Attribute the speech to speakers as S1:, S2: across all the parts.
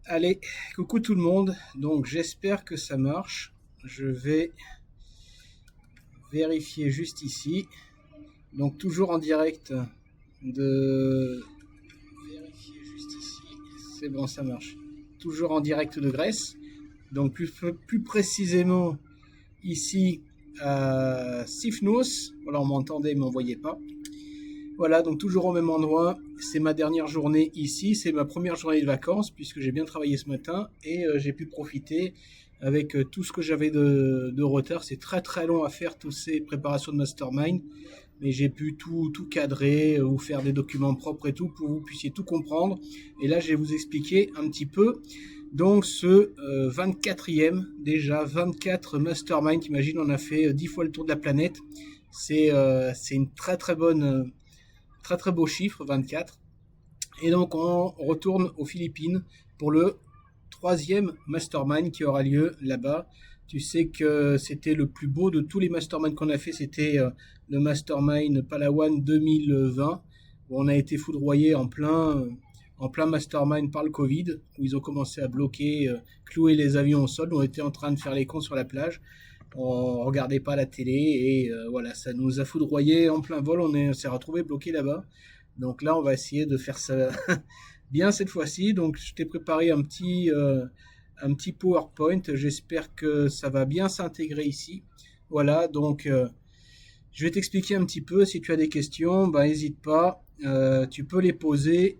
S1: Allez, coucou tout le monde. Donc j'espère que ça marche. Je vais vérifier juste ici. Donc toujours en direct de... Vérifier juste ici. C'est bon, ça marche. Toujours en direct de Grèce. Donc plus précisément ici à Sifnos. Voilà, on m'entendait mais on ne voyait pas. Voilà, donc toujours au même endroit. C'est ma dernière journée ici. C'est ma première journée de vacances puisque j'ai bien travaillé ce matin et j'ai pu profiter avec tout ce que j'avais de retard. C'est très très long à faire toutes ces préparations de mastermind, mais j'ai pu tout cadrer, ou faire des documents propres et tout pour que vous puissiez tout comprendre. Et là, je vais vous expliquer un petit peu. Donc ce 24e, déjà 24 mastermind, imagine on a fait 10 fois le tour de la planète. C'est une très très bonne... très très beau chiffre, 24. Et donc on retourne aux Philippines pour le troisième mastermind qui aura lieu là-bas. Tu sais que c'était le plus beau de tous les masterminds qu'on a fait, c'était le mastermind Palawan 2020, où on a été foudroyé en plein mastermind par le Covid, où ils ont commencé à bloquer, clouer les avions au sol. On était en train de faire les cons sur la plage. On regardait pas la télé et voilà, ça nous a foudroyé en plein vol. On s'est retrouvé bloqué là-bas. Donc là, on va essayer de faire ça bien cette fois-ci. Donc je t'ai préparé un petit PowerPoint. J'espère que ça va bien s'intégrer ici. Voilà, donc je vais t'expliquer un petit peu. Si tu as des questions, ben, n'hésite pas. Tu peux les poser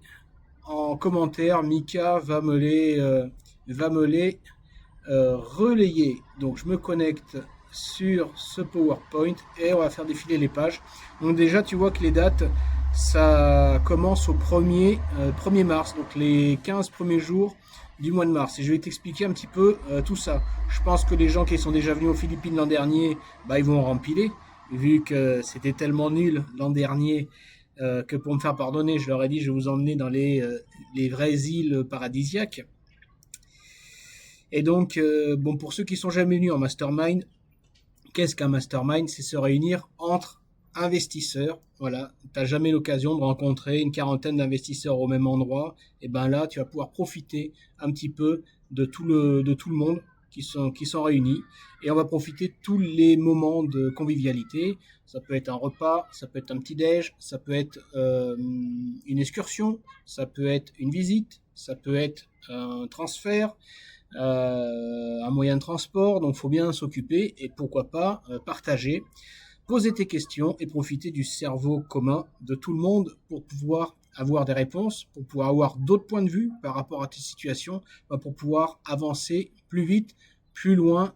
S1: en commentaire. Mika va me les relayer. Donc je me connecte sur ce PowerPoint et on va faire défiler les pages. Donc déjà tu vois que les dates, ça commence au 1er mars, donc les 15 premiers jours du mois de mars. Et je vais t'expliquer un petit peu tout ça. Je pense que les gens qui sont déjà venus aux Philippines l'an dernier, bah, ils vont rempiler, vu que c'était tellement nul l'an dernier. Que pour me faire pardonner, je leur ai dit je vais vous emmener dans les vraies îles paradisiaques. Et donc, bon, pour ceux qui sont jamais venus en mastermind, qu'est-ce qu'un mastermind? C'est se réunir entre investisseurs. Voilà, tu n'as jamais l'occasion de rencontrer une quarantaine d'investisseurs au même endroit. Et ben là, tu vas pouvoir profiter un petit peu de tout le monde qui sont réunis. Et on va profiter de tous les moments de convivialité. Ça peut être un repas, ça peut être un petit déj, ça peut être une excursion, ça peut être une visite, ça peut être un transfert, un moyen de transport, donc il faut bien s'occuper et pourquoi pas partager, poser tes questions et profiter du cerveau commun de tout le monde pour pouvoir avoir des réponses, pour pouvoir avoir d'autres points de vue par rapport à tes situations, pour pouvoir avancer plus vite, plus loin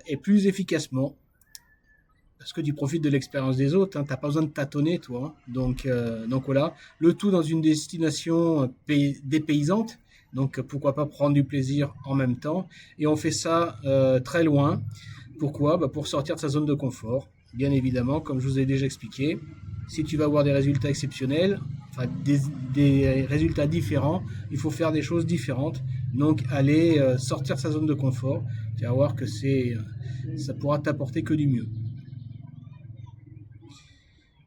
S1: et plus efficacement. Parce que tu profites de l'expérience des autres, hein, tu n'as pas besoin de tâtonner, toi. Hein. Donc voilà, le tout dans une destination dépaysante. Donc pourquoi pas prendre du plaisir en même temps. Et on fait ça très loin. Pourquoi? Bah, pour sortir de sa zone de confort. Bien évidemment, comme je vous ai déjà expliqué, si tu vas avoir des résultats exceptionnels, enfin des résultats différents, il faut faire des choses différentes. Donc aller sortir de sa zone de confort, tu vas voir que ça pourra t'apporter que du mieux.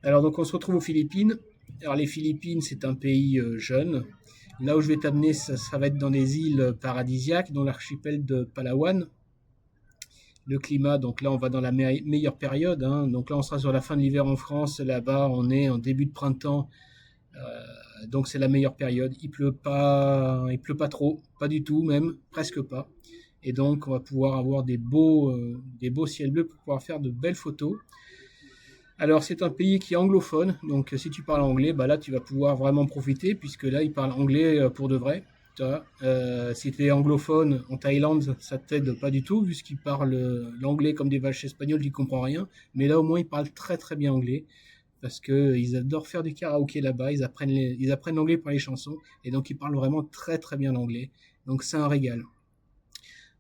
S1: Alors donc on se retrouve aux Philippines. Alors les Philippines, c'est un pays jeune. Là où je vais t'amener, ça va être dans des îles paradisiaques, dont l'archipel de Palawan. Le climat, donc là on va dans la meilleure période. Hein. Donc là on sera sur la fin de l'hiver en France. Là-bas on est en début de printemps. Donc c'est la meilleure période. Il pleut pas trop, pas du tout même, presque pas. Et donc on va pouvoir avoir des beaux ciels bleus pour pouvoir faire de belles photos. Alors c'est un pays qui est anglophone, donc si tu parles anglais, bah là tu vas pouvoir vraiment profiter, puisque là ils parlent anglais pour de vrai. Si tu es anglophone en Thaïlande, ça t'aide pas du tout, vu qu'ils parlent l'anglais comme des vaches espagnoles, tu comprends rien. Mais là au moins ils parlent très très bien anglais, parce qu'ils adorent faire du karaoké là-bas, ils apprennent l'anglais par les chansons, et donc ils parlent vraiment très très bien l'anglais. Donc c'est un régal.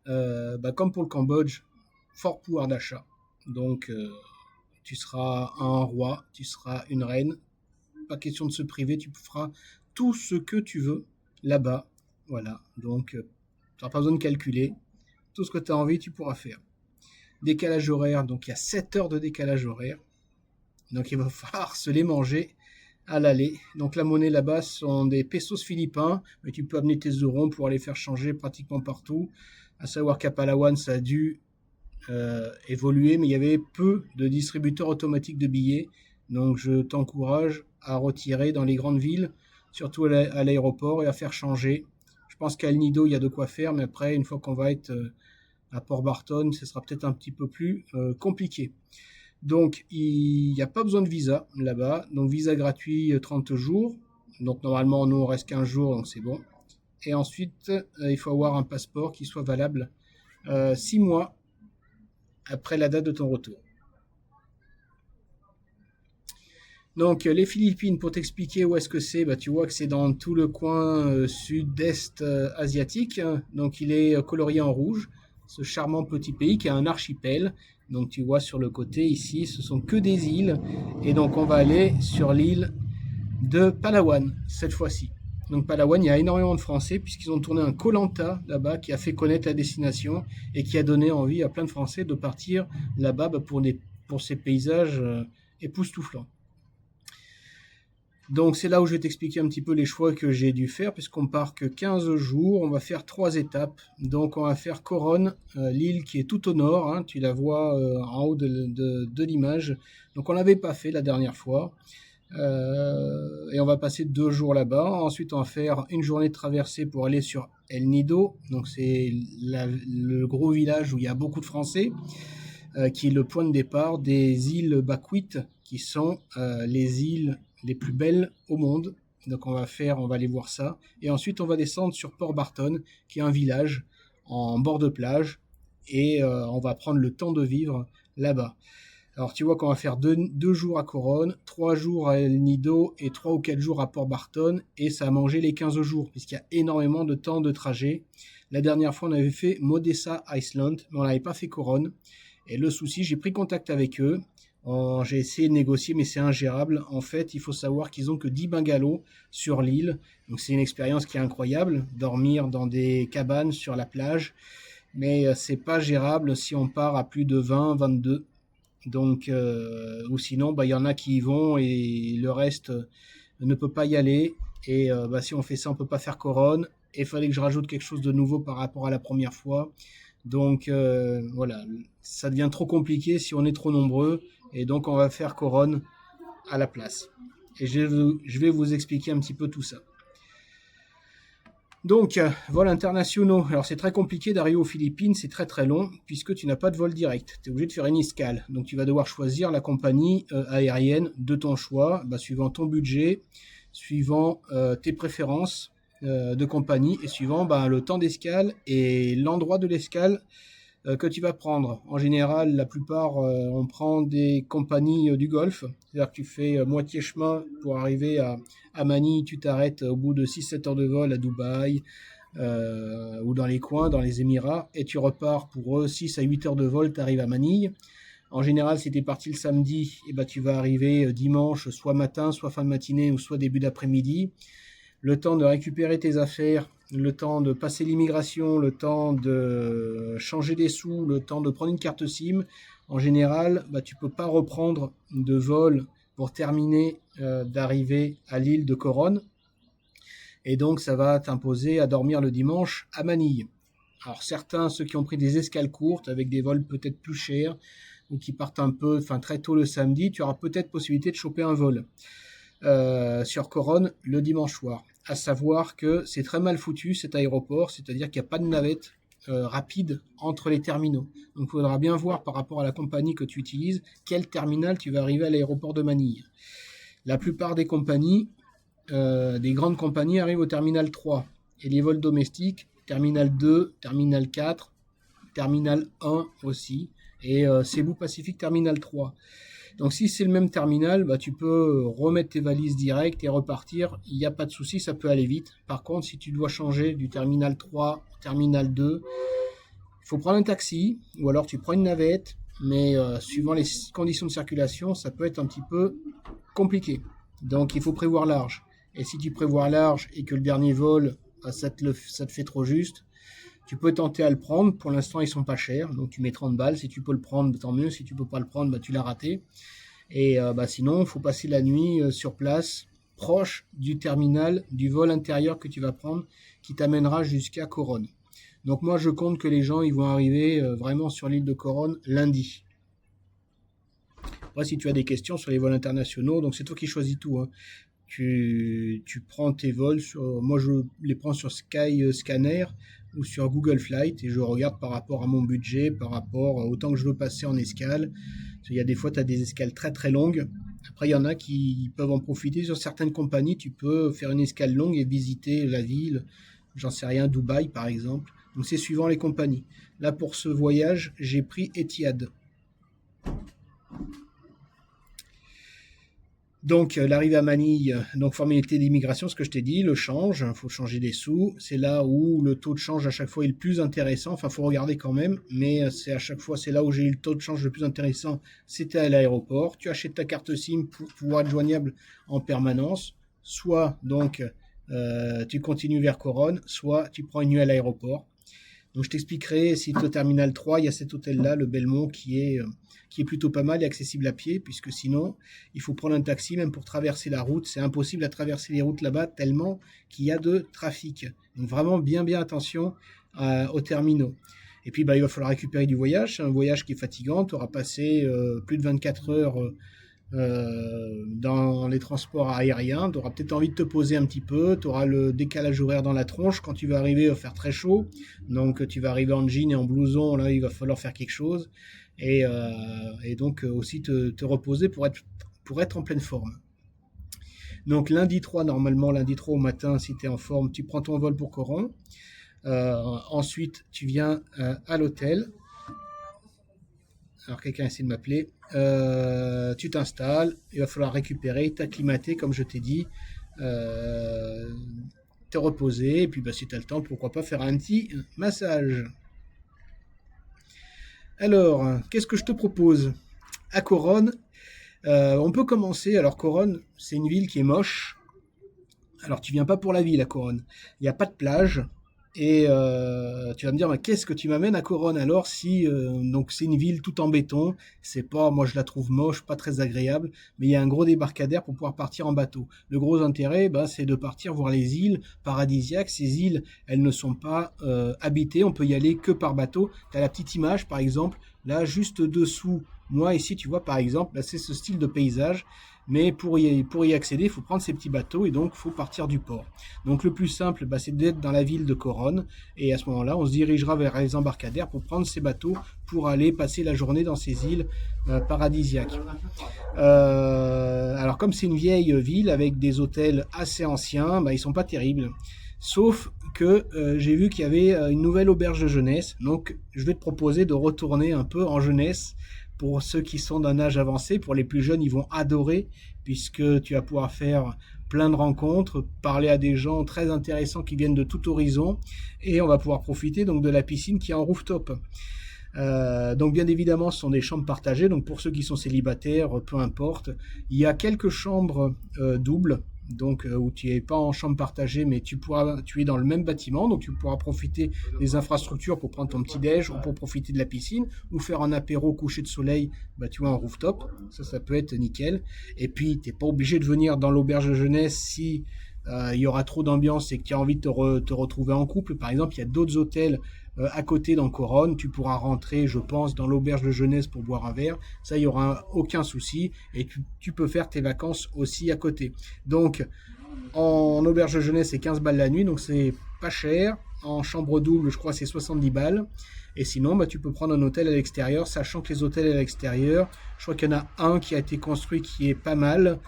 S1: Bah, comme pour le Cambodge, fort pouvoir d'achat. Donc tu seras un roi, tu seras une reine, pas question de se priver, tu feras tout ce que tu veux là-bas. Voilà, donc tu n'auras pas besoin de calculer, tout ce que tu as envie, tu pourras faire. Décalage horaire, donc il y a 7 heures de décalage horaire, donc il va falloir se les manger à l'aller. Donc la monnaie là-bas sont des pesos philippins, mais tu peux amener tes euros pour les faire changer pratiquement partout. À savoir qu'à Palawan, ça a dû évoluer, mais il y avait peu de distributeurs automatiques de billets. Donc je t'encourage à retirer dans les grandes villes, surtout à l'aéroport, et à faire changer. Je pense qu'à El Nido, il y a de quoi faire, mais après, une fois qu'on va être à Port Barton, ce sera peut-être un petit peu plus compliqué. Donc, il n'y a pas besoin de visa là-bas. Donc, visa gratuit 30 jours. Donc, normalement, nous, on reste 15 jours, donc c'est bon. Et ensuite, il faut avoir un passeport qui soit valable 6 mois après la date de ton retour. Donc, les Philippines, pour t'expliquer où est-ce que c'est, bah, tu vois que c'est dans tout le coin sud-est asiatique. Donc, il est colorié en rouge. Ce charmant petit pays qui a un archipel. Donc, tu vois sur le côté ici, ce sont que des îles. Et donc, on va aller sur l'île de Palawan cette fois-ci. Donc, Palawan, il y a énormément de Français puisqu'ils ont tourné un koh là-bas qui a fait connaître la destination et qui a donné envie à plein de Français de partir là-bas pour ces paysages époustouflants. Donc c'est là où je vais t'expliquer un petit peu les choix que j'ai dû faire, puisqu'on part que 15 jours, on va faire 3 étapes. Donc on va faire Coronne, l'île qui est tout au nord, hein, tu la vois en haut de l'image. Donc on l'avait pas fait la dernière fois. Et on va passer 2 jours là-bas. Ensuite on va faire une journée de traversée pour aller sur El Nido. Donc c'est le gros village où il y a beaucoup de Français, qui est le point de départ des îles Bakwit, qui sont les îles les plus belles au monde. Donc on va aller voir ça. Et ensuite on va descendre sur Port Barton, qui est un village en bord de plage. Et on va prendre le temps de vivre là-bas. Alors tu vois qu'on va faire 2 jours à Coronne, 3 jours à El Nido et 3 ou 4 jours à Port Barton. Et ça a mangé les 15 jours, puisqu'il y a énormément de temps de trajet. La dernière fois on avait fait Modessa Island, mais on n'avait pas fait Coronne. Et le souci, j'ai pris contact avec eux. J'ai essayé de négocier, mais c'est ingérable. En fait, il faut savoir qu'ils ont que 10 bungalows sur l'île. Donc c'est une expérience qui est incroyable, dormir dans des cabanes sur la plage. Mais c'est pas gérable si on part à plus de 20, 22. Donc, ou sinon, il y en a qui y vont et le reste ne peut pas y aller. Et si on fait ça, on peut pas faire Coronne. Et il fallait que je rajoute quelque chose de nouveau par rapport à la première fois. Donc voilà, ça devient trop compliqué si on est trop nombreux. Et donc on va faire Coronne à la place. Et je vais vous expliquer un petit peu tout ça. Donc, vols internationaux. Alors c'est très compliqué d'arriver aux Philippines, c'est très très long, puisque tu n'as pas de vol direct. Tu es obligé de faire une escale. Donc tu vas devoir choisir la compagnie aérienne de ton choix, suivant ton budget, suivant tes préférences de compagnie, et suivant le temps d'escale et l'endroit de l'escale que tu vas prendre. En général, la plupart, on prend des compagnies du Golfe, c'est-à-dire que tu fais moitié chemin pour arriver à Manille, tu t'arrêtes au bout de 6-7 heures de vol à Dubaï ou dans les coins, dans les Émirats, et tu repars pour 6 à 8 heures de vol, tu arrives à Manille. En général, si tu es parti le samedi, tu vas arriver dimanche, soit matin, soit fin de matinée, ou soit début d'après-midi. Le temps de récupérer tes affaires, le temps de passer l'immigration, le temps de changer des sous, le temps de prendre une carte SIM. En général, tu peux pas reprendre de vol pour terminer d'arriver à l'île de Coronne. Et donc, ça va t'imposer à dormir le dimanche à Manille. Alors, certains, ceux qui ont pris des escales courtes avec des vols peut-être plus chers ou qui partent très tôt le samedi, tu auras peut-être possibilité de choper un vol sur Coronne le dimanche soir. À savoir que c'est très mal foutu cet aéroport, c'est-à-dire qu'il n'y a pas de navette rapide entre les terminaux. Donc il faudra bien voir par rapport à la compagnie que tu utilises, quel terminal tu vas arriver à l'aéroport de Manille. La plupart des compagnies, des grandes compagnies arrivent au terminal 3 et les vols domestiques, terminal 2, terminal 4, terminal 1 aussi et Cebu Pacific terminal 3. Donc si c'est le même terminal, tu peux remettre tes valises directes et repartir. Il n'y a pas de souci, ça peut aller vite. Par contre, si tu dois changer du terminal 3 au terminal 2, il faut prendre un taxi ou alors tu prends une navette. Mais suivant les conditions de circulation, ça peut être un petit peu compliqué. Donc il faut prévoir large. Et si tu prévois large et que le dernier vol, ça te fait trop juste, tu peux tenter à le prendre. Pour l'instant, ils sont pas chers. Donc, tu mets 30 balles. Si tu peux le prendre, tant mieux. Si tu peux pas le prendre, tu l'as raté. Et sinon, il faut passer la nuit sur place proche du terminal du vol intérieur que tu vas prendre qui t'amènera jusqu'à Coronne. Donc moi je compte que les gens ils vont arriver vraiment sur l'île de Coronne lundi. Après si tu as des questions sur les vols internationaux, donc c'est toi qui choisis tout, hein. Tu prends tes vols moi je les prends sur Skyscanner ou sur Google Flight et je regarde par rapport à mon budget, par rapport au temps que je veux passer en escale. Il y a des fois tu as des escales très très longues. Après il y en a qui peuvent en profiter. Sur certaines compagnies tu peux faire une escale longue et visiter la ville, j'en sais rien, Dubaï par exemple. Donc c'est suivant les compagnies. Là pour ce voyage j'ai pris Etihad. Donc l'arrivée à Manille, donc formalité d'immigration, ce que je t'ai dit, le change, il faut changer des sous, c'est là où le taux de change à chaque fois est le plus intéressant, enfin il faut regarder quand même, mais c'est à chaque fois, c'est là où j'ai eu le taux de change le plus intéressant, c'était à l'aéroport. Tu achètes ta carte SIM pour pouvoir être joignable en permanence, soit donc tu continues vers Coronne, soit tu prends une nuit à l'aéroport. Donc je t'expliquerai, si au terminal 3, il y a cet hôtel-là, le Belmont, qui est plutôt pas mal et accessible à pied, puisque sinon, il faut prendre un taxi, même pour traverser la route. C'est impossible à traverser les routes là-bas, tellement qu'il y a de trafic. Donc vraiment bien attention aux terminaux. Et puis il va falloir récupérer du voyage. C'est un voyage qui est fatigant. Tu auras passé plus de 24 heures dans les transports aériens. Tu auras peut-être envie de te poser un petit peu. Tu auras le décalage horaire dans la tronche. Quand tu vas arriver, il va faire très chaud. Donc tu vas arriver en jean et en blouson. Là, il va falloir faire quelque chose. Et donc aussi te reposer pour être en pleine forme. Donc lundi 3, normalement, lundi 3 au matin, si tu es en forme, tu prends ton vol pour Coron. Ensuite, tu viens à l'hôtel. Alors quelqu'un essaie de m'appeler. Tu t'installes, il va falloir récupérer, t'acclimater comme je t'ai dit, te reposer, et puis si tu as le temps, pourquoi pas faire un petit massage. Alors, qu'est-ce que je te propose? À Coronne, on peut commencer. Alors Coronne, c'est une ville qui est moche. Alors tu viens pas pour la ville à Coronne. Il n'y a pas de plage. Et tu vas me dire, mais qu'est-ce que tu m'amènes à Coronne alors si donc c'est une ville tout en béton, c'est pas, moi je la trouve moche, pas très agréable, mais il y a un gros débarcadère pour pouvoir partir en bateau. Le gros intérêt, c'est de partir voir les îles paradisiaques. Ces îles, elles ne sont pas habitées, on peut y aller que par bateau. Tu as la petite image par exemple, là juste dessous, moi ici tu vois par exemple, là c'est ce style de paysage. Mais pour y accéder, il faut prendre ces petits bateaux et donc il faut partir du port. Donc le plus simple, c'est d'être dans la ville de Coronne. Et à ce moment-là, on se dirigera vers les embarcadères pour prendre ces bateaux pour aller passer la journée dans ces îles paradisiaques. Alors comme c'est une vieille ville avec des hôtels assez anciens, ils sont pas terribles. Sauf que j'ai vu qu'il y avait une nouvelle auberge de jeunesse. Donc je vais te proposer de retourner un peu en jeunesse. Pour ceux qui sont d'un âge avancé, pour les plus jeunes, ils vont adorer, puisque tu vas pouvoir faire plein de rencontres, parler à des gens très intéressants qui viennent de tout horizon, et on va pouvoir profiter donc de la piscine qui est en rooftop. Donc bien évidemment, ce sont des chambres partagées, donc pour ceux qui sont célibataires, peu importe. Il y a quelques chambres doubles, donc où tu n'es pas en chambre partagée, mais tu es dans le même bâtiment, donc tu pourras profiter des infrastructures pour prendre ton petit déj ou pour profiter de la piscine ou faire un apéro coucher de soleil, tu vois, en rooftop. Ça peut être nickel. Et puis tu n'es pas obligé de venir dans l'auberge de jeunesse si il y aura trop d'ambiance et que tu as envie de te retrouver en couple. Par exemple, il y a d'autres hôtels à côté dans Coronne, tu pourras rentrer, je pense, dans l'auberge de jeunesse pour boire un verre. Ça, il n'y aura aucun souci. Et tu peux faire tes vacances aussi à côté. Donc, en auberge de jeunesse, c'est 15 balles la nuit, donc c'est pas cher. En chambre double, je crois, c'est 70 balles. Et sinon, tu peux prendre un hôtel à l'extérieur, sachant que les hôtels à l'extérieur, je crois qu'il y en a un qui a été construit qui est pas mal.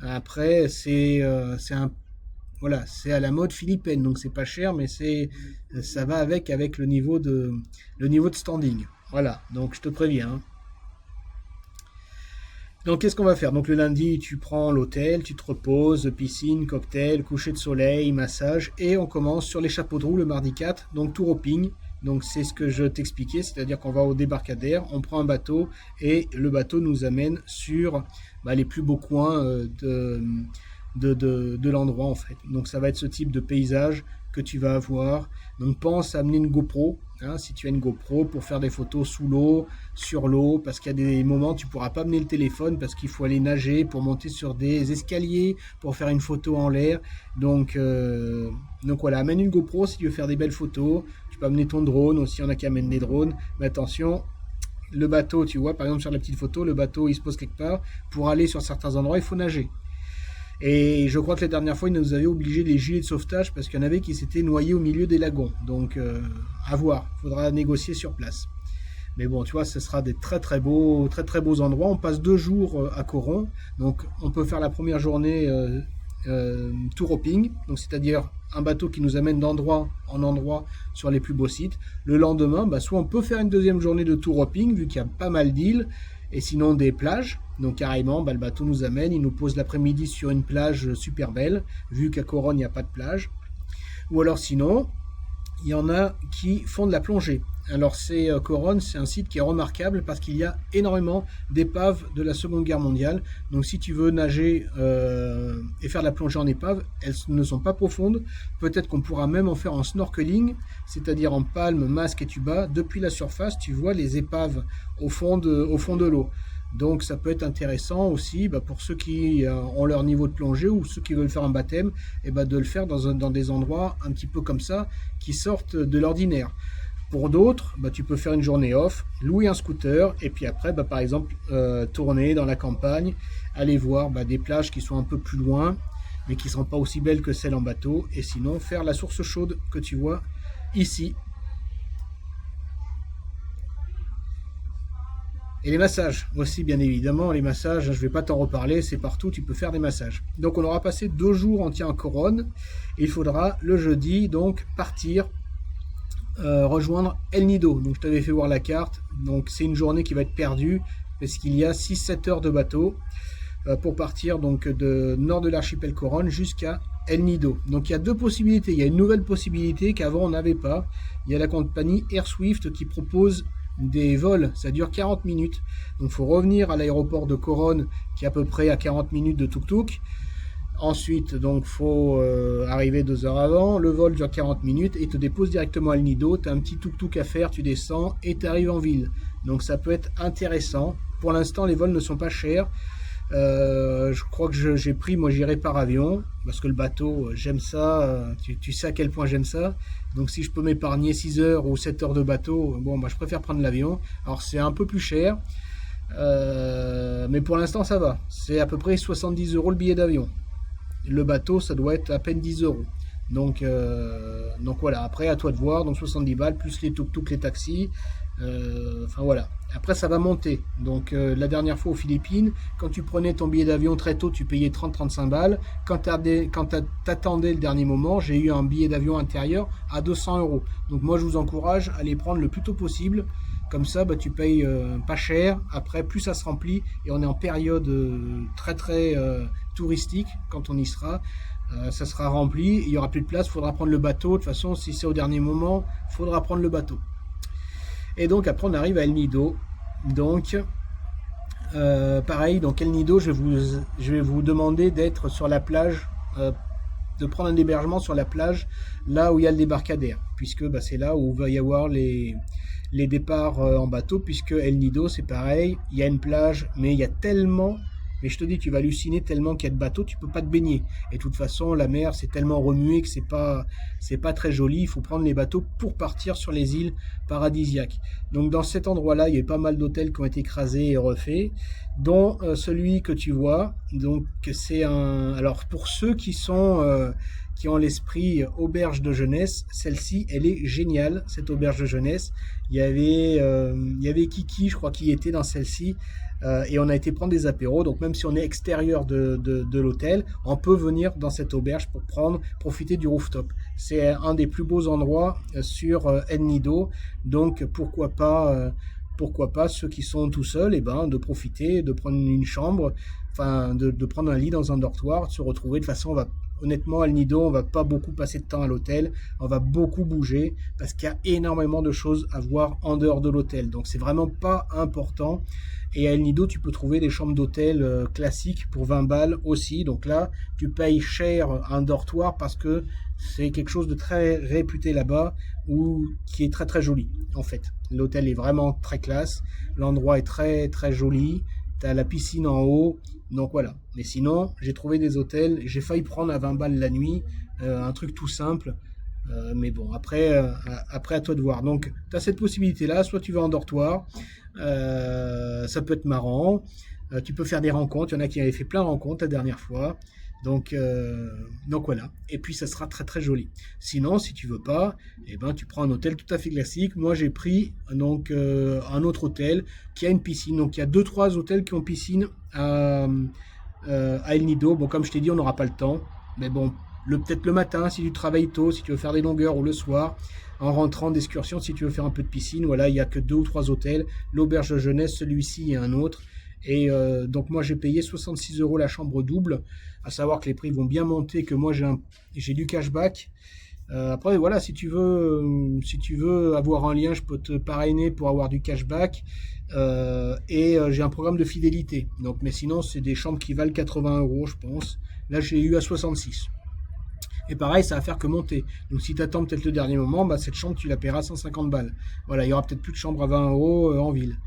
S1: Après, c'est à la mode philippine, donc c'est pas cher, mais ça va avec le niveau de standing. Voilà, donc je te préviens. Donc qu'est-ce qu'on va faire? Donc le lundi, tu prends l'hôtel, tu te reposes, piscine, cocktail, coucher de soleil, massage, et on commence sur les chapeaux de roue le mardi 4, donc tout roping. Donc c'est ce que je t'expliquais, c'est-à-dire qu'on va au débarcadère, on prend un bateau et le bateau nous amène sur les plus beaux coins de l'endroit en fait. Donc ça va être ce type de paysage que tu vas avoir. Donc pense à amener une GoPro, hein, si tu as une GoPro pour faire des photos sous l'eau, sur l'eau, parce qu'il y a des moments où tu ne pourras pas amener le téléphone parce qu'il faut aller nager pour monter sur des escaliers, pour faire une photo en l'air. Donc voilà, amène une GoPro si tu veux faire des belles photos. Tu peux amener ton drone aussi, il y en a qui amènent des drones. Mais attention, le bateau, tu vois, par exemple sur la petite photo, le bateau il se pose quelque part. Pour aller sur certains endroits, il faut nager. Et je crois que la dernière fois, ils nous avaient obligé les gilets de sauvetage parce qu'il y en avait qui s'étaient noyés au milieu des lagons. Donc, à voir. Il faudra négocier sur place. Mais bon, tu vois, ce sera des très beaux endroits. On passe 2 jours à Coron. Donc, on peut faire la première journée tour hopping. Donc, c'est-à-dire un bateau qui nous amène d'endroit en endroit sur les plus beaux sites. Le lendemain, soit on peut faire une deuxième journée de tour hopping, vu qu'il y a pas mal d'îles. Et sinon des plages, donc carrément le bateau nous amène, il nous pose l'après-midi sur une plage super belle, vu qu'à Coronne il n'y a pas de plage. Ou alors sinon, il y en a qui font de la plongée. Alors Coronne, c'est un site qui est remarquable parce qu'il y a énormément d'épaves de la Seconde Guerre mondiale. Donc si tu veux nager et faire de la plongée en épave, elles ne sont pas profondes. Peut-être qu'on pourra même en faire en snorkeling, c'est-à-dire en palme, masque et tuba. Depuis la surface, tu vois les épaves au fond de l'eau. Donc ça peut être intéressant aussi pour ceux qui ont leur niveau de plongée ou ceux qui veulent faire un baptême, de le faire dans des endroits un petit peu comme ça, qui sortent de l'ordinaire. Pour d'autres, tu peux faire une journée off, louer un scooter et puis après, par exemple, tourner dans la campagne, aller voir des plages qui sont un peu plus loin, mais qui ne sont pas aussi belles que celles en bateau. Et sinon, faire la source chaude que tu vois ici. Et les massages aussi, bien évidemment, les massages, je ne vais pas t'en reparler, c'est partout, tu peux faire des massages. Donc on aura passé 2 jours entiers en Coronne, et il faudra le jeudi donc partir rejoindre El Nido. Donc je t'avais fait voir la carte, donc c'est une journée qui va être perdue, parce qu'il y a 6-7 heures de bateau pour partir donc de nord de l'archipel Coronne jusqu'à El Nido. Donc il y a 2 possibilités, il y a une nouvelle possibilité qu'avant on n'avait pas, il y a la compagnie Air Swift qui propose des vols, ça dure 40 minutes. Donc il faut revenir à l'aéroport de Coronne qui est à peu près à 40 minutes de tuk-tuk. Ensuite, donc faut arriver 2 heures avant. Le vol dure 40 minutes et te dépose directement à El Nido. Tu as un petit tuk-tuk à faire, tu descends et tu arrives en ville. Donc ça peut être intéressant. Pour l'instant, les vols ne sont pas chers. Je crois que j'ai pris, moi j'irai par avion parce que le bateau, j'aime ça, tu sais à quel point j'aime ça. Donc si je peux m'épargner 6 heures ou 7 heures de bateau, je préfère prendre l'avion. Alors c'est un peu plus cher, mais pour l'instant ça va. C'est à peu près 70 € le billet d'avion. Le bateau, ça doit être à peine 10 €. Donc voilà, après à toi de voir, donc 70 balles plus les tuk-tuk, les taxis. Voilà. Après ça va monter. Donc la dernière fois aux Philippines, quand tu prenais ton billet d'avion très tôt, tu payais 30-35 balles. Quand t'attendais le dernier moment, j'ai eu un billet d'avion intérieur à 200 €. Donc moi je vous encourage à les prendre le plus tôt possible. Comme ça, tu payes pas cher. Après, plus ça se remplit et on est en période très touristique quand on y sera. Ça sera rempli, il n'y aura plus de place, il faudra prendre le bateau. De toute façon, si c'est au dernier moment, il faudra prendre le bateau. Et donc après on arrive à El Nido. Donc pareil, donc El Nido, je vais vous demander d'être sur la plage, de prendre un hébergement sur la plage, là où il y a le débarcadère, puisque c'est là où il va y avoir les départs en bateau, puisque El Nido c'est pareil, il y a une plage, mais il y a tellement... Mais je te dis, tu vas halluciner tellement qu'il y a de bateaux, tu peux pas te baigner. Et de toute façon, la mer, c'est tellement remué que c'est pas très joli. Il faut prendre les bateaux pour partir sur les îles paradisiaques. Donc dans cet endroit-là, il y a pas mal d'hôtels qui ont été écrasés et refaits, dont celui que tu vois. Donc c'est un... Alors pour ceux qui ont l'esprit auberge de jeunesse, celle-ci, elle est géniale, cette auberge de jeunesse. Il y avait Kiki, je crois, qui était dans celle-ci. Et on a été prendre des apéros, donc même si on est extérieur de l'hôtel, on peut venir dans cette auberge pour profiter du rooftop. C'est un des plus beaux endroits sur El Nido, donc pourquoi pas ceux qui sont tout seuls, de profiter, de prendre une chambre, enfin de prendre un lit dans un dortoir, de se retrouver. De toute façon, honnêtement, El Nido, on va pas beaucoup passer de temps à l'hôtel, on va beaucoup bouger parce qu'il y a énormément de choses à voir en dehors de l'hôtel. Donc c'est vraiment pas important. Et à El Nido, tu peux trouver des chambres d'hôtel classiques pour 20 balles aussi. Donc là, tu payes cher un dortoir parce que c'est quelque chose de très réputé là-bas ou qui est très très joli en fait. L'hôtel est vraiment très classe, l'endroit est très très joli, tu as la piscine en haut, donc voilà. Mais sinon, j'ai trouvé des hôtels, j'ai failli prendre à 20 balles la nuit, un truc tout simple. Mais bon, après à toi de voir. Donc, tu as cette possibilité-là, soit tu vas en dortoir, ça peut être marrant, tu peux faire des rencontres, il y en a qui avaient fait plein de rencontres la dernière fois. Donc voilà, et puis ça sera très très joli. Sinon, si tu veux pas, eh ben, tu prends un hôtel tout à fait classique. Moi j'ai pris un autre hôtel qui a une piscine. Donc il y a deux trois hôtels qui ont piscine à El Nido. Bon, comme je t'ai dit, on n'aura pas le temps. Mais bon, peut-être le matin, si tu travailles tôt, si tu veux faire des longueurs, ou le soir, en rentrant d'excursion, si tu veux faire un peu de piscine. Voilà, il n'y a que deux ou trois hôtels. L'auberge de jeunesse, celui-ci et un autre. Et donc moi j'ai payé 66 € la chambre double. À savoir que les prix vont bien monter, que moi j'ai du cashback. Après voilà, si tu veux avoir un lien, je peux te parrainer pour avoir du cashback. J'ai un programme de fidélité. Donc, mais sinon, c'est des chambres qui valent 80 €, je pense. Là, j'ai eu à 66. Et pareil, ça va faire que monter. Donc, si tu attends peut-être le dernier moment, bah, cette chambre, tu la paieras 150 balles. Voilà, il y aura peut-être plus de chambres à 20 € en ville.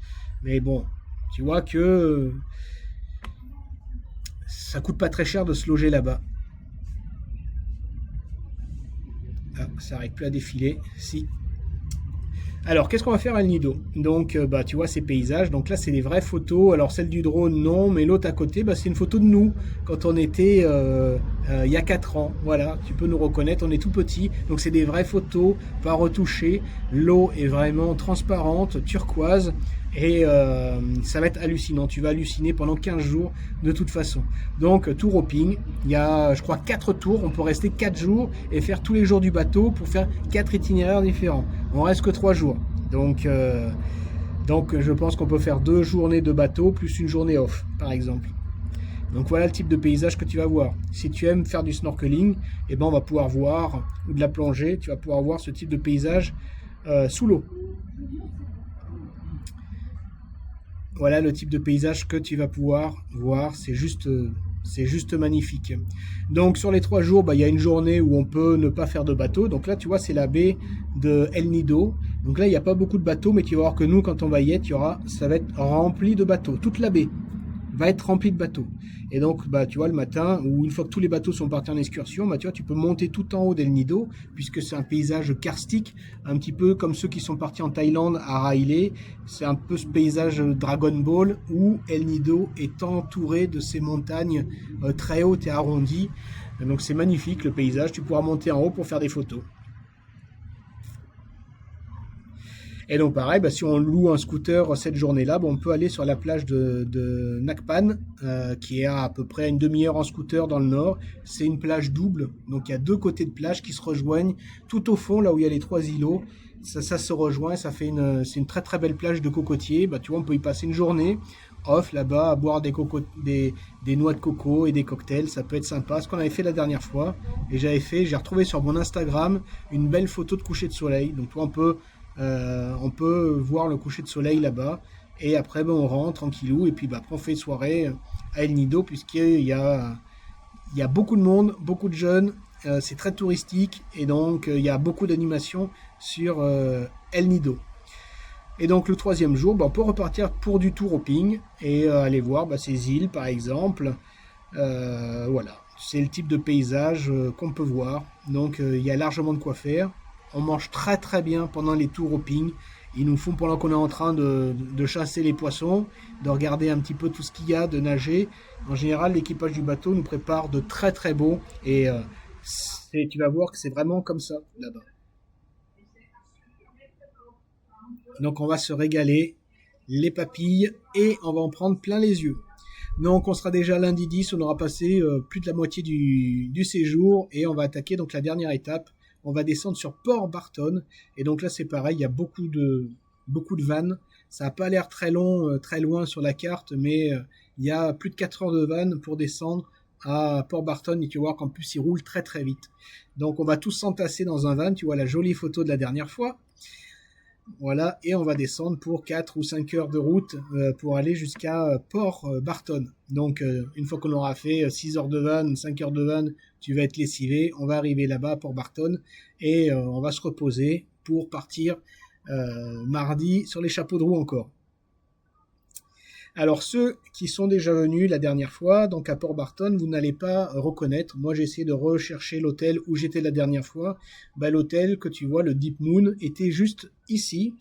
S1: Mais bon, tu vois que ça coûte pas très cher de se loger là-bas. Ah, ça n'arrive plus à défiler. Si. Alors, qu'est-ce qu'on va faire à El Nido? Donc, bah, tu vois ces paysages. Donc là, c'est des vraies photos. Alors, celle du drone, non, mais l'autre à côté, bah, c'est une photo de nous quand on était il y a 4 ans. Voilà, tu peux nous reconnaître. On est tout petit. Donc, c'est des vraies photos, pas retouchées. L'eau est vraiment transparente, turquoise. Et ça va être hallucinant. Tu vas halluciner pendant 15 jours de toute façon. Donc, tour hopping. Il y a, je crois, 4 tours. On peut rester 4 jours et faire tous les jours du bateau pour faire 4 itinéraires différents. On reste que 3 jours. Donc je pense qu'on peut faire 2 journées de bateau plus une journée off, par exemple. Donc voilà le type de paysage que tu vas voir. Si tu aimes faire du snorkeling, eh ben on va pouvoir voir, ou de la plongée, tu vas pouvoir voir ce type de paysage sous l'eau. Voilà le type de paysage que tu vas pouvoir voir, c'est juste magnifique. Donc sur les 3 jours, bah, il y a une journée où on peut ne pas faire de bateau. Donc là, tu vois, c'est la baie de El Nido. Donc là, il n'y a pas beaucoup de bateaux, mais tu vas voir que nous, quand on va y être, ça va être rempli de bateaux. Toute la baie va être remplie de bateaux. Et donc, bah, tu vois, le matin, ou une fois que tous les bateaux sont partis en excursion, bah, tu vois, tu peux monter tout en haut d'El Nido, puisque c'est un paysage karstique, un petit peu comme ceux qui sont partis en Thaïlande à Railay. C'est un peu ce paysage Dragon Ball, où El Nido est entouré de ces montagnes très hautes et arrondies. Donc c'est magnifique le paysage, tu pourras monter en haut pour faire des photos. Et donc pareil, bah, si on loue un scooter cette journée-là, bah, on peut aller sur la plage de Nakpan, qui est à peu près une demi-heure en scooter dans le nord. C'est une plage double, donc il y a deux côtés de plage qui se rejoignent tout au fond, là où il y a les 3 îlots. Ça se rejoint, c'est une très très belle plage de cocotiers. Bah, tu vois, on peut y passer une journée off là-bas à boire des noix de coco et des cocktails. Ça peut être sympa. Ce qu'on avait fait la dernière fois, et j'ai retrouvé sur mon Instagram une belle photo de coucher de soleil. Donc tu vois, on peut voir le coucher de soleil là-bas. Et après, ben, on rentre tranquillou. Et puis, ben, après, on fait soirée à El Nido, il y a beaucoup de monde, beaucoup de jeunes. C'est très touristique. Et donc, il y a beaucoup d'animations sur El Nido. Et donc, le 3e jour, ben, on peut repartir pour du tour hopping et aller voir ces îles, par exemple. Voilà. C'est le type de paysage qu'on peut voir. Donc, il y a largement de quoi faire. On mange très très bien pendant les tours hopping. Ils nous font pendant qu'on est en train de chasser les poissons, de regarder un petit peu tout ce qu'il y a, de nager. En général, l'équipage du bateau nous prépare de très très beaux. Et tu vas voir que c'est vraiment comme ça là-bas. Donc on va se régaler, les papilles, et on va en prendre plein les yeux. Donc on sera déjà lundi 10, on aura passé plus de la moitié du séjour, et on va attaquer donc la dernière étape. On va descendre sur Port Barton, et donc là c'est pareil, il y a beaucoup de vannes. Ça n'a pas l'air très long, très loin sur la carte, mais il y a plus de 4 heures de vannes pour descendre à Port Barton et tu vois qu'en plus il roule très très vite. Donc on va tous s'entasser dans un van, tu vois la jolie photo de la dernière fois. Voilà, et on va descendre pour 4 ou 5 heures de route pour aller jusqu'à Port Barton. Donc une fois qu'on aura fait 6 heures de van, 5 heures de van, tu vas être lessivé, on va arriver là-bas à Port Barton et on va se reposer pour partir mardi sur les chapeaux de roue encore. Alors ceux qui sont déjà venus la dernière fois, donc à Port Barton, vous n'allez pas reconnaître. Moi j'ai essayé de rechercher l'hôtel où j'étais la dernière fois. Bah, l'hôtel que tu vois, le Deep Moon, était juste ici.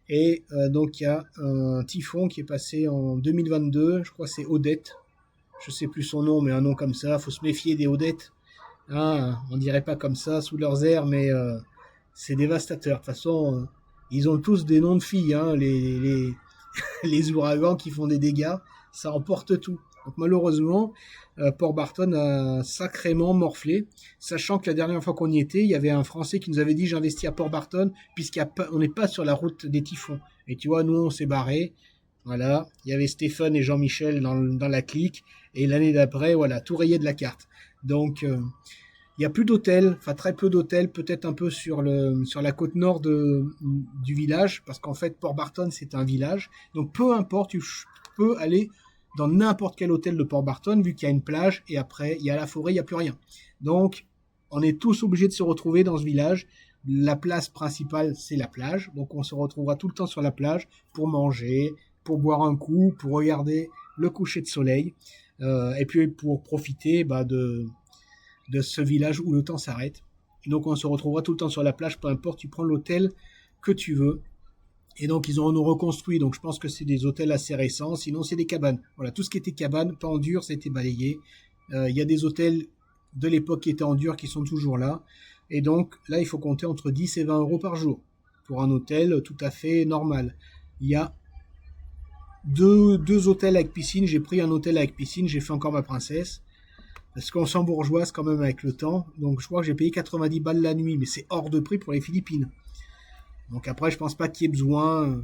S1: Et donc il y a un typhon qui est passé en 2022, je crois que c'est Odette. Je sais plus son nom, mais un nom comme ça, faut se méfier des Odettes. Hein, on dirait pas comme ça sous leurs airs, mais c'est dévastateur. De toute façon, ils ont tous des noms de filles, hein, les ouragans qui font des dégâts, ça emporte tout. Donc malheureusement, Port Barton a sacrément morflé, sachant que la dernière fois qu'on y était, il y avait un Français qui nous avait dit j'investis à Port Barton puisqu'on n'est pas sur la route des typhons. Et tu vois, nous on s'est barré. Voilà, il y avait Stéphane et Jean-Michel dans la clique, et l'année d'après, voilà, tout rayé de la carte. Donc il n'y a plus d'hôtels, enfin très peu d'hôtels, peut-être un peu sur la côte nord du village, parce qu'en fait Port Barton c'est un village, donc peu importe, tu peux aller dans n'importe quel hôtel de Port Barton, vu qu'il y a une plage, et après il y a la forêt, il n'y a plus rien. Donc on est tous obligés de se retrouver dans ce village. La place principale c'est la plage, donc on se retrouvera tout le temps sur la plage pour manger, pour boire un coup, pour regarder le coucher de soleil, et puis pour profiter de ce village où le temps s'arrête. Et donc on se retrouvera tout le temps sur la plage, peu importe, tu prends l'hôtel que tu veux. Et donc ils ont reconstruit, donc je pense que c'est des hôtels assez récents, sinon c'est des cabanes. Voilà, tout ce qui était cabane, pas en dur, ça a été balayé. Il y a des hôtels de l'époque qui étaient en dur qui sont toujours là. Et donc là, il faut compter entre 10 et 20 euros par jour pour un hôtel tout à fait normal. Il y a deux hôtels avec piscine, j'ai pris un hôtel avec piscine, j'ai fait encore ma princesse. Parce qu'on s'embourgeoise quand même avec le temps. Donc je crois que j'ai payé 90 balles la nuit, mais c'est hors de prix pour les Philippines. Donc après, je pense pas qu'il y ait besoin.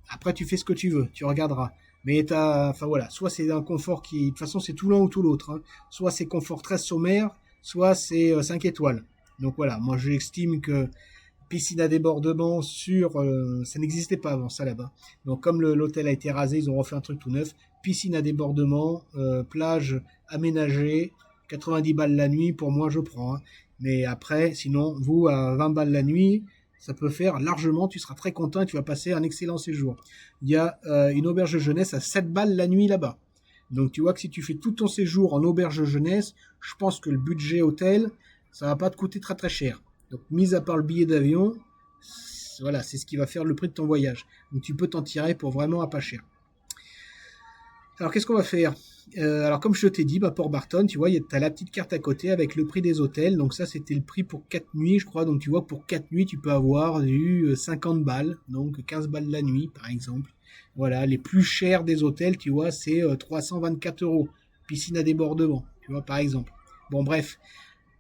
S1: Après, tu fais ce que tu veux, tu regarderas. Mais enfin voilà, soit c'est un confort qui, de toute façon, c'est tout l'un ou tout l'autre. Hein. Soit c'est confort très sommaire, soit c'est 5 étoiles. Donc voilà, moi j'estime que piscine à débordement ça n'existait pas avant ça là-bas. Donc comme l'hôtel a été rasé, ils ont refait un truc tout neuf. Piscine à débordement, plage aménagée, 90 balles la nuit, pour moi je prends. Hein. Mais après, sinon, vous, à 20 balles la nuit, ça peut faire largement, tu seras très content et tu vas passer un excellent séjour. Il y a une auberge de jeunesse à 7 balles la nuit là-bas. Donc tu vois que si tu fais tout ton séjour en auberge de jeunesse, je pense que le budget hôtel, ça va pas te coûter très très cher. Donc mis à part le billet d'avion, voilà, c'est ce qui va faire le prix de ton voyage. Donc tu peux t'en tirer pour vraiment à pas cher. Alors qu'est-ce qu'on va faire Alors comme je t'ai dit, Port Barton, tu vois, tu as la petite carte à côté avec le prix des hôtels. Donc ça, c'était le prix pour 4 nuits, je crois. Donc tu vois, pour 4 nuits, tu peux avoir eu 50 balles. Donc 15 balles la nuit, par exemple. Voilà, les plus chers des hôtels, tu vois, c'est 324 euros. Piscine à débordement, tu vois, par exemple. Bon, bref.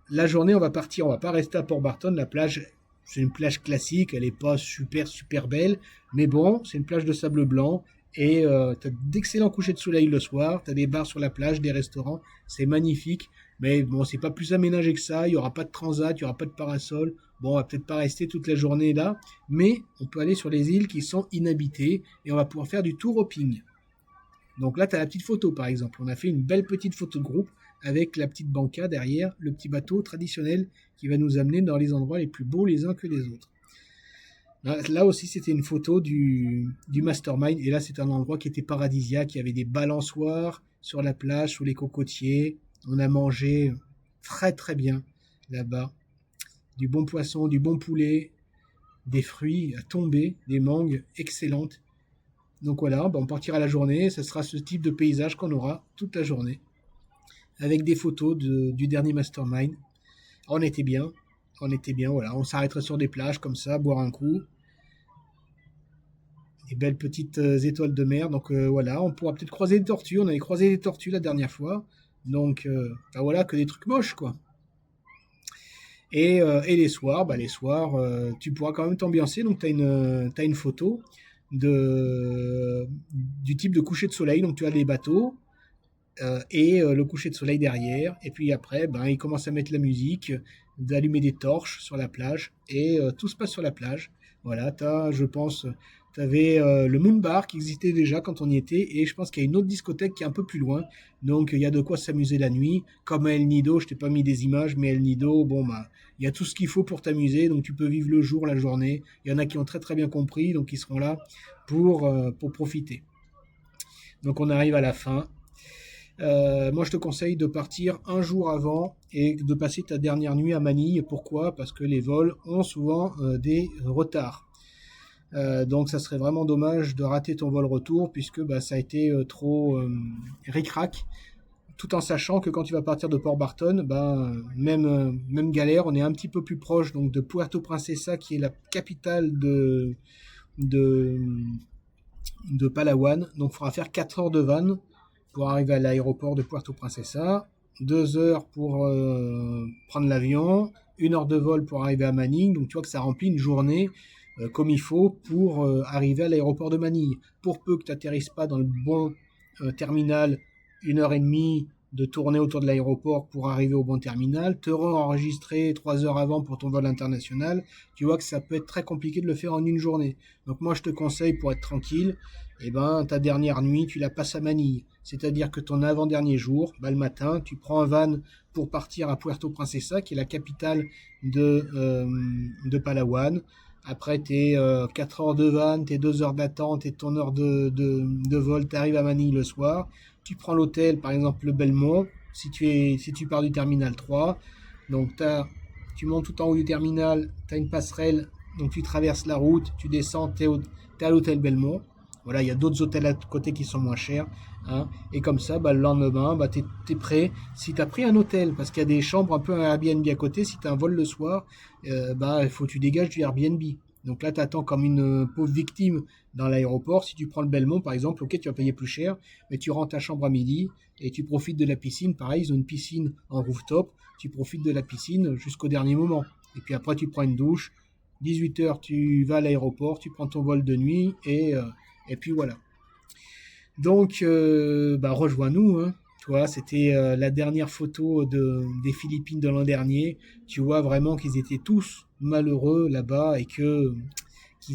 S1: La journée, on va partir, on va pas rester à Port Barton. La plage, c'est une plage classique, elle est pas super super belle, mais bon, c'est une plage de sable blanc et tu as d'excellents couchers de soleil le soir. Tu as des bars sur la plage, des restaurants, c'est magnifique. Mais bon, c'est pas plus aménagé que ça. Il y aura pas de transat, il y aura pas de parasol. Bon, on va peut-être pas rester toute la journée là, mais on peut aller sur les îles qui sont inhabitées et on va pouvoir faire du tour hopping. Donc là, tu as la petite photo, par exemple. On a fait une belle petite photo de groupe avec la petite banca derrière, le petit bateau traditionnel qui va nous amener dans les endroits les plus beaux les uns que les autres. Là aussi, c'était une photo du Mastermind. Et là, c'est un endroit qui était paradisiaque. Il y avait des balançoires sur la plage, sous les cocotiers. On a mangé très très bien là-bas. Du bon poisson, du bon poulet, des fruits à tomber, des mangues excellentes. Donc voilà, on partira la journée, ce sera ce type de paysage qu'on aura toute la journée, avec des photos du dernier Mastermind. On était bien, voilà, on s'arrêterait sur des plages comme ça, boire un coup, des belles petites étoiles de mer, donc voilà, on pourra peut-être croiser des tortues, on avait croisé des tortues la dernière fois, donc voilà, que des trucs moches quoi. Et les soirs, tu pourras quand même t'ambiancer, donc t'as une photo du type de coucher de soleil. Donc tu as les bateaux, le coucher de soleil derrière. Et puis après, ben, ils commencent à mettre la musique, d'allumer des torches sur la plage, et tout se passe sur la plage. Voilà, je pense, tu avais le Moon Bar qui existait déjà quand on y était, et je pense qu'il y a une autre discothèque qui est un peu plus loin. Donc il y a de quoi s'amuser la nuit. Comme à El Nido, je t'ai pas mis des images, mais El Nido, bon bah, il y a tout ce qu'il faut pour t'amuser, donc tu peux vivre le jour, la journée. Il y en a qui ont très très bien compris, donc ils seront là pour profiter. Donc on arrive à la fin. Moi, je te conseille de partir un jour avant et de passer ta dernière nuit à Manille. Pourquoi? Parce que les vols ont souvent des retards. Donc, ça serait vraiment dommage de rater ton vol retour puisque bah, ça a été trop ric-rac. Tout en sachant que quand tu vas partir de Port Barton, bah, même galère, on est un petit peu plus proche donc de Puerto Princesa qui est la capitale de, de Palawan. Donc, il faudra faire 4 heures de van pour arriver à l'aéroport de Puerto Princesa, 2 heures pour prendre l'avion, 1 heure de vol pour arriver à Manille. Donc tu vois que ça remplit une journée comme il faut pour arriver à l'aéroport de Manille. Pour peu que tu n'atterrisses pas dans le bon terminal, 1 heure et demie de tourner autour de l'aéroport pour arriver au bon terminal, te re-enregistrer 3 heures avant pour ton vol international, tu vois que ça peut être très compliqué de le faire en une journée. Donc moi je te conseille pour être tranquille, eh ben, ta dernière nuit, tu la passes à Manille. C'est-à-dire que ton avant-dernier jour, bah, le matin, tu prends un van pour partir à Puerto Princesa, qui est la capitale de Palawan. Après tes 4 heures de van, tes 2 heures d'attente et ton heure de vol, tu arrives à Manille le soir. Tu prends l'hôtel, par exemple le Belmont, si tu pars du terminal 3. Donc tu montes tout en haut du terminal, tu as une passerelle, donc tu traverses la route, tu descends, tu es à l'hôtel Belmont. Voilà, il y a d'autres hôtels à côté qui sont moins chers. Hein, et comme ça, bah, le lendemain, bah, tu es prêt. Si tu as pris un hôtel, parce qu'il y a des chambres un peu à Airbnb à côté, si tu as un vol le soir, bah, il faut que tu dégages du Airbnb. Donc là, tu attends comme une pauvre victime dans l'aéroport. Si tu prends le Belmont, par exemple, ok, tu vas payer plus cher, mais tu rentres ta chambre à midi et tu profites de la piscine. Pareil, ils ont une piscine en rooftop. Tu profites de la piscine jusqu'au dernier moment. Et puis après, tu prends une douche. 18 heures, tu vas à l'aéroport, tu prends ton vol de nuit et puis voilà. Donc, bah, rejoins-nous. Hein. Tu vois, c'était la dernière photo des Philippines de l'an dernier. Tu vois vraiment qu'ils étaient tous malheureux là-bas et qu'ils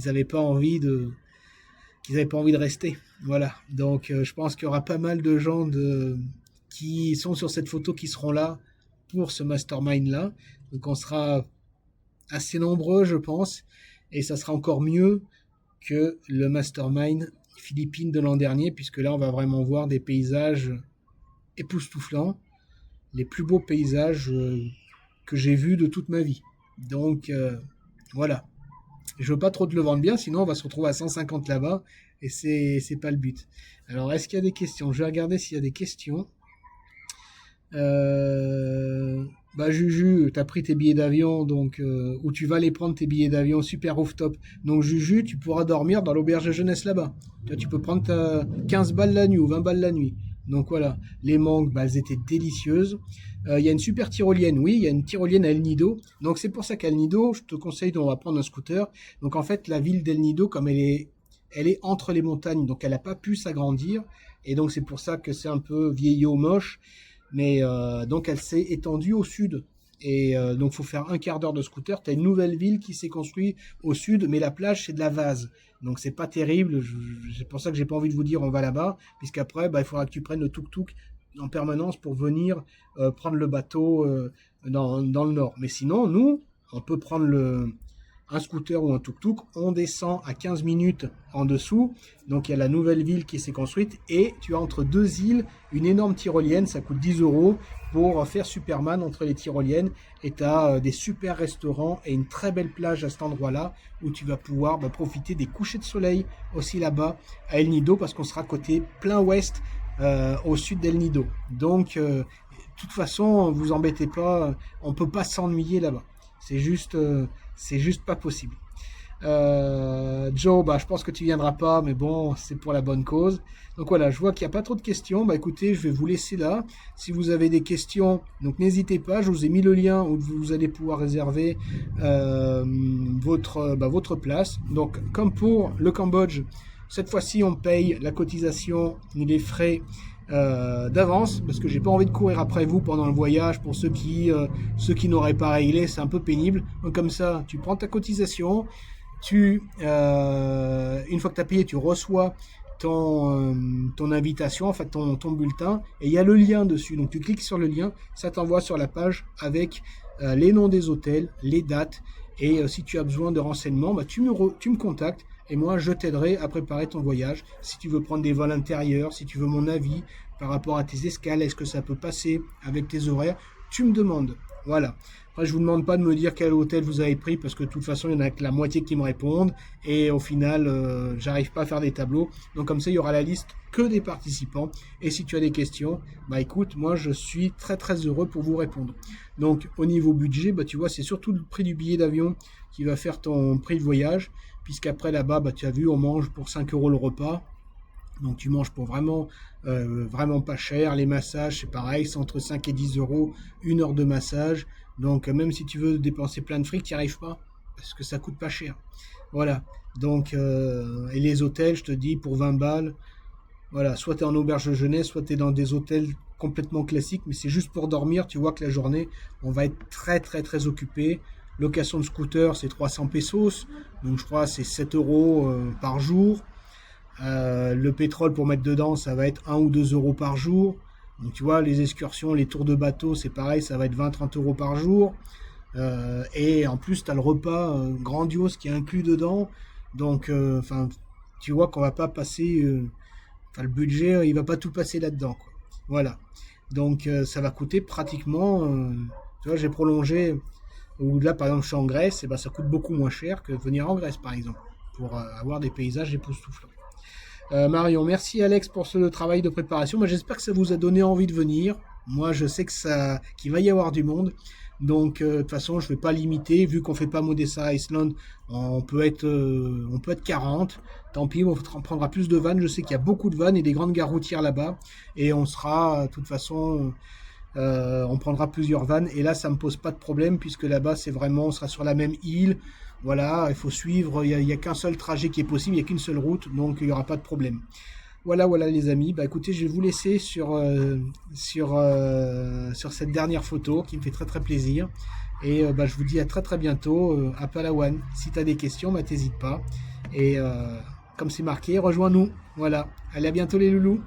S1: n'avaient pas envie de rester. Voilà. Donc, je pense qu'il y aura pas mal de gens qui sont sur cette photo qui seront là pour ce mastermind-là. Donc, on sera assez nombreux, je pense, et ça sera encore mieux que le mastermind Philippines de l'an dernier, puisque là on va vraiment voir des paysages époustouflants, les plus beaux paysages que j'ai vus de toute ma vie. Donc voilà, je veux pas trop te le vendre bien, sinon on va se retrouver à 150 là-bas, et c'est pas le but. Alors est-ce qu'il y a des questions? Je vais regarder s'il y a des questions. Bah Juju, t'as pris tes billets d'avion, donc où tu vas les prendre tes billets d'avion super rooftop. Donc Juju, tu pourras dormir dans l'auberge de jeunesse là-bas. Tu peux prendre 15 balles la nuit ou 20 balles la nuit. Donc voilà, les mangues, bah, elles étaient délicieuses. Il y a une super tyrolienne, oui, il y a une tyrolienne à El Nido. Donc c'est pour ça qu'à El Nido, je te conseille, on va prendre un scooter. Donc en fait, la ville d'El Nido, comme elle est entre les montagnes, donc elle n'a pas pu s'agrandir. Et donc c'est pour ça que c'est un peu vieillot, moche. Mais donc elle s'est étendue au sud. Et donc il faut faire un quart d'heure de scooter. Tu as une nouvelle ville qui s'est construite au sud, mais la plage c'est de la vase. Donc c'est pas terrible. C'est pour ça que j'ai pas envie de vous dire on va là-bas, puisqu'après bah, il faudra que tu prennes le tuk-tuk en permanence pour venir prendre le bateau dans le nord. Mais sinon, nous, on peut prendre un scooter ou un tuk-tuk, on descend à 15 minutes en dessous, donc il y a la nouvelle ville qui s'est construite, et tu as entre deux îles une énorme tyrolienne, ça coûte 10 € pour faire Superman entre les tyroliennes, et tu as des super restaurants et une très belle plage à cet endroit-là, où tu vas pouvoir profiter des couchers de soleil aussi là-bas à El Nido, parce qu'on sera côté plein ouest au sud d'El Nido. Donc, de toute façon, vous embêtez pas, on peut pas s'ennuyer là-bas. C'est juste pas possible. Joe, je pense que tu viendras pas, mais bon, c'est pour la bonne cause. Donc voilà, je vois qu'il n'y a pas trop de questions. Écoutez, je vais vous laisser là. Si vous avez des questions, donc n'hésitez pas. Je vous ai mis le lien où vous allez pouvoir réserver votre place. Donc, comme pour le Cambodge, cette fois-ci, on paye la cotisation, les frais d'avance, parce que j'ai pas envie de courir après vous pendant le voyage. Pour ceux qui n'auraient pas réglé, c'est un peu pénible. Donc comme ça, tu prends ta cotisation, une fois que tu as payé, tu reçois ton invitation, en fait ton bulletin, et il y a le lien dessus. Donc tu cliques sur le lien, ça t'envoie sur la page avec les noms des hôtels, les dates, et si tu as besoin de renseignements, bah, tu me contactes, et moi je t'aiderai à préparer ton voyage. Si tu veux prendre des vols intérieurs, si tu veux mon avis par rapport à tes escales, est-ce que ça peut passer avec tes horaires, tu me demandes. Voilà. Après, je vous demande pas de me dire quel hôtel vous avez pris, parce que de toute façon, il y en a que la moitié qui me répondent, et au final, j'arrive pas à faire des tableaux. Donc comme ça, il y aura la liste que des participants. Et si tu as des questions, bah écoute, moi je suis très très heureux pour vous répondre. Donc au niveau budget, bah tu vois, c'est surtout le prix du billet d'avion qui va faire ton prix de voyage, puisqu'après là-bas, bah tu as vu, on mange pour 5 euros le repas. Donc tu manges pour vraiment pas cher. Les massages, c'est pareil, c'est entre 5 et 10 euros, une heure de massage. Donc même si tu veux dépenser plein de fric, tu n'y arrives pas, parce que ça coûte pas cher. Voilà. Donc, et les hôtels, je te dis, pour 20 balles, voilà, soit tu es en auberge de jeunesse, soit tu es dans des hôtels complètement classiques, mais c'est juste pour dormir. Tu vois que la journée, on va être très très très occupé. Location de scooter, c'est 300 pesos, donc je crois que c'est 7 euros par jour. Le pétrole pour mettre dedans, ça va être 1 ou 2 euros par jour. Donc tu vois, les excursions, les tours de bateau, c'est pareil, ça va être 20-30 euros par jour. Et en plus, tu as le repas grandiose qui est inclus dedans. Donc, tu vois qu'on va pas passer. Le budget, il va pas tout passer là-dedans, quoi. Voilà. Donc, ça va coûter pratiquement. Tu vois, j'ai prolongé. Ou là, par exemple, je suis en Grèce, et ben, ça coûte beaucoup moins cher que venir en Grèce, par exemple, pour avoir des paysages époustouflants. Marion, merci Alex pour ce travail de préparation. Moi, j'espère que ça vous a donné envie de venir. Moi, je sais qu'il va y avoir du monde. Donc, de toute façon, je ne vais pas limiter. Vu qu'on ne fait pas Modessa Iceland, on peut être 40. Tant pis, on prendra plus de vannes. Je sais qu'il y a beaucoup de vannes et des grandes gares routières là-bas. Et on sera, de toute façon, on prendra plusieurs vannes. Et là, ça ne me pose pas de problème, puisque là-bas, c'est vraiment, on sera sur la même île. Voilà, il faut suivre, il n'y a qu'un seul trajet qui est possible, il n'y a qu'une seule route, donc il n'y aura pas de problème. Voilà, voilà les amis, bah écoutez, je vais vous laisser sur cette dernière photo qui me fait très très plaisir. Et bah, je vous dis à très très bientôt à Palawan. Si tu as des questions, bah t'hésites pas. Et comme c'est marqué, rejoins-nous. Voilà, allez à bientôt les loulous.